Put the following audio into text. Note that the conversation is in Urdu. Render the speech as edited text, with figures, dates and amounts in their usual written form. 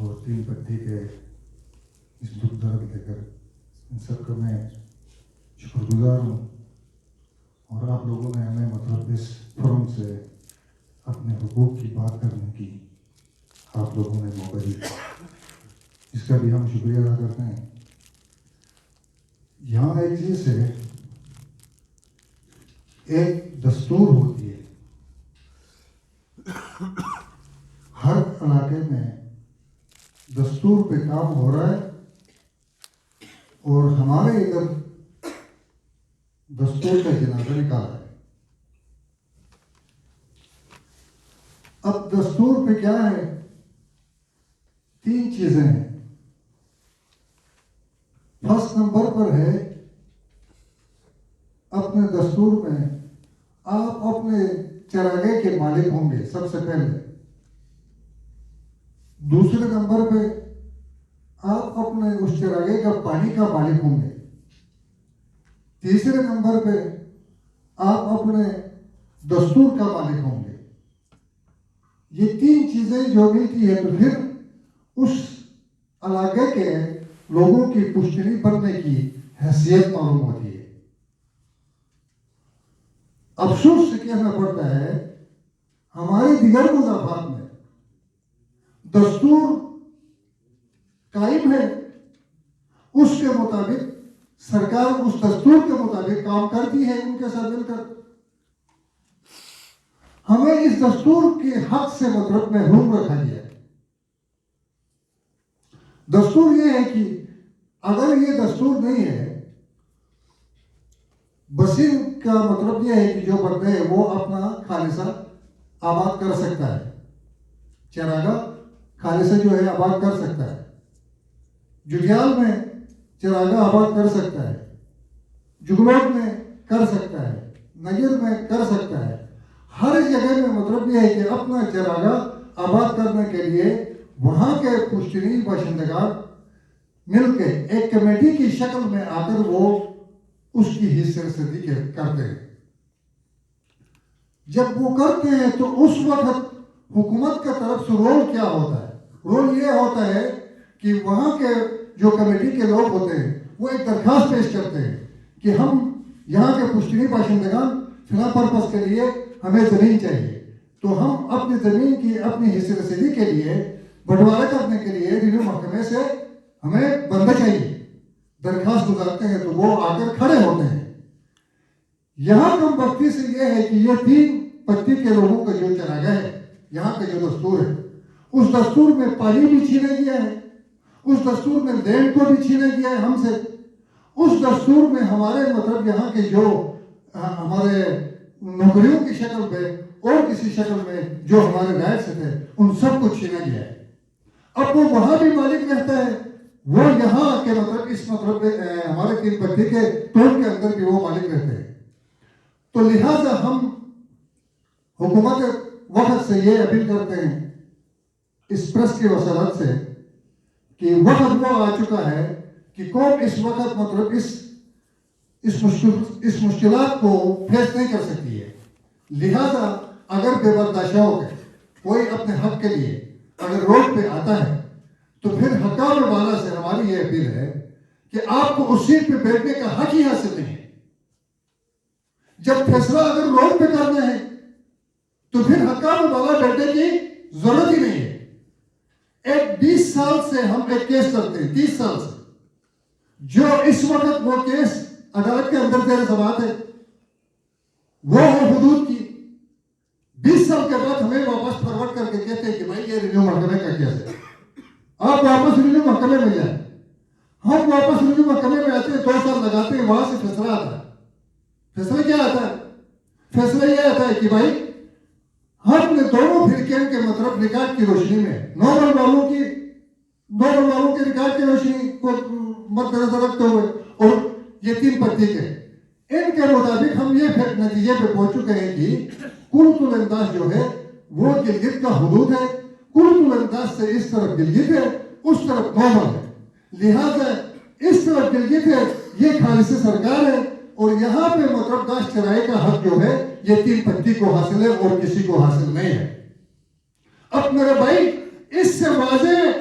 اور 3 پتی کے اس دکھ درد لے کر ان سب کا میں شکر گزار ہوں. اور آپ لوگوں نے ہمیں مطلب اس فورم سے اپنے حقوق کی بات کرنے کی آپ لوگوں نے موقع دیا، اس کا بھی ہم شکریہ ادا کرتے ہیں. یہاں ایک چیز ہے، ایک دستور ہوتی ہے. ہر علاقے میں دستور پہ کام ہو رہا ہے اور ہمارے ادھر دستور کا جنازہ نکالا ہے. اب دستور پہ کیا ہے؟ 3 چیزیں ہیں. فرسٹ نمبر پر ہے اپنے دستور میں آپ اپنے چراگاہ کے مالک ہوں گے سب سے پہلے. دوسرے نمبر پہ آپ اپنے اس چراگاہ کا پانی کا مالک ہوں گے. تیسرے نمبر پہ آپ اپنے دستور کا مالک ہوں گے. یہ 3 چیزیں جو ملتی ہے تو پھر اس علاقے کے لوگوں کی پشتنی بننے کی حیثیت معلوم ہوتی ہے. افسوس سے کہنا پڑتا ہے ہمارے دیگر مضافات میں دستور قائم ہے، اس کے مطابق سرکار اس دستور کے مطابق کام کرتی ہے ان کے ساتھ مل کر. ہمیں اس دستور کے حق سے مطلب محروم رکھا گیا ہے. دستور یہ ہے کہ اگر یہ دستور نہیں ہے، بصیر کا مطلب یہ ہے کہ جو بندہ ہے وہ اپنا خالصہ آباد کر سکتا ہے، چراگاہ خالصہ جو ہے آباد کر سکتا ہے، جگیال میں چراگاہ آباد کر سکتا ہے، جگلوٹ میں کر سکتا ہے، نگر میں کر سکتا ہے. ہر جگہ میں مطلب یہ ہے کہ اپنا چراگاہ آباد کرنے کے لیے وہاں کے پشتنی باشندگان مل کے ایک کمیٹی کی شکل میں آ کر وہ اس کی حصہ رسدی کرتے ہیں. جب وہ کرتے ہیں تو اس وقت حکومت کا طرف سے رول کیا ہوتا ہے؟ رول یہ ہوتا ہے کہ وہاں کے جو کمیٹی کے لوگ ہوتے ہیں وہ ایک درخواست پیش کرتے ہیں کہ ہم یہاں کے پشتنی باشندگان فلاں پرپس کے لیے ہمیں زمین چاہیے، تو ہم اپنی زمین کی اپنی حصہ رسیدی کے لیے بٹوارا کرنے کے لیے ریونیو محکمے سے ہمیں بندہ چاہیے. درخواست گزارتے ہیں تو وہ آ کر کھڑے ہوتے ہیں. یہاں کم بختی سے یہ ہے کہ یہ 3 پتی کے لوگوں کا جو چراگاہ ہے، یہاں کا جو دستور ہے، اس دستور میں پانی بھی چھینا گیا ہے، اس دستور میں لینڈ کو بھی چھینا گیا ہے ہم سے. اس دستور میں ہمارے مطلب یہاں کے جو ہمارے نوکریوں کی شکل پہ اور کسی شکل میں جو ہمارے رائٹس تھے ان سب کو چھینا گیا ہے. اب وہ وہاں بھی مالک رہتا ہے، وہ یہاں کے مطلب اس مطلب ہمارے 3 پتی کے ٹول کے اندر بھی وہ مالک رہتے ہیں. تو لہٰذا ہم حکومت وقت سے یہ اپیل کرتے ہیں اس پریس کی وسالت سے کہ وقت وہ آ چکا ہے کہ قوم اس وقت مطلب اس مشکلات کو فیس نہیں کر سکتی ہے. لہذا اگر بے برداشت ہو کے کوئی اپنے حق کے لیے اگر روڈ پہ آتا ہے تو پھر حکام والا سے ہماری یہ اپیل ہے کہ آپ کو اس سیٹ پہ بیٹھنے کا حق ہی حاصل نہیں ہے. جب فیصلہ اگر روڈ پہ کرنا ہے تو پھر حکام والا بیٹھنے کی ضرورت ہی نہیں ہے. ایک 20 سال سے ہم ایک کیس کرتے ہیں، 30 سال سے، جو اس وقت وہ کیس عدالت کے اندر زیر سماعت ہے، وہ ہے حدود کی. 20 سال کے بعد ہمیں واپس فارورڈ کر کے کہتے ہیں کہ بھائی یہ ریویو محکمے کا کیس ہے، آپ واپس ریویو محکمے میں جائیں. ہم واپس ریویو محکمے میں آتے ہیں، 2 سال لگاتے ہیں، وہاں سے فیصلہ آتا ہے. فیصلہ کیا آتا ہے؟ فیصلہ یہ آتا ہے کہ بھائی ہم نے دونوں فرقین کے مطلب ریکارڈ کی روشنی میں نارمل والوں کے ریکارڈ کی روشنی کو مد نظر رکھتے ہوئے اور یہ 3 پتی کے ان کے مطابق ہم یہ نتیجے پہ پہنچ چکے ہیں کہ قرۃ الانداز جو ہے وہ گلگت کا حدود ہے. قرۃ الانداز سے اس طرف گلگت ہے، اس طرف نارمل ہے. لہذا اس طرف گلگت ہے، یہ خالص سرکار ہے، اور یہاں پہ مطلب داشت چرائے کا حق جو ہے یہ 3 پتی کو حاصل ہے اور کسی کو حاصل نہیں ہے. اب میرے بھائی اس سے واضح